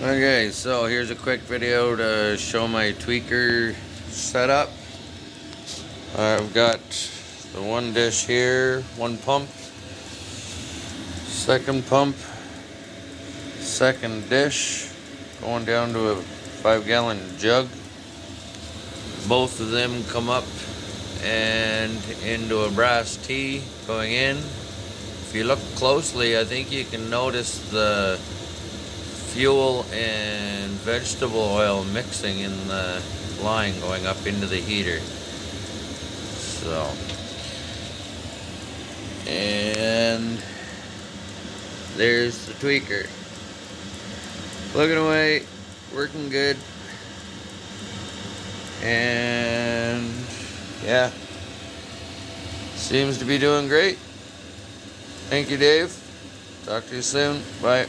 Okay, so here's a quick video to show my tweaker setup. I've got the one dish here, one pump, second pump, second dish, going down to a 5-gallon jug. Both of them come up and into a brass T going in. If you look closely, I think you can notice the fuel and vegetable oil mixing in the line going up into the heater. So, and there's the tweaker. Plugging away, working good. And yeah, seems to be doing great. Thank you, Dave. Talk to you soon. Bye.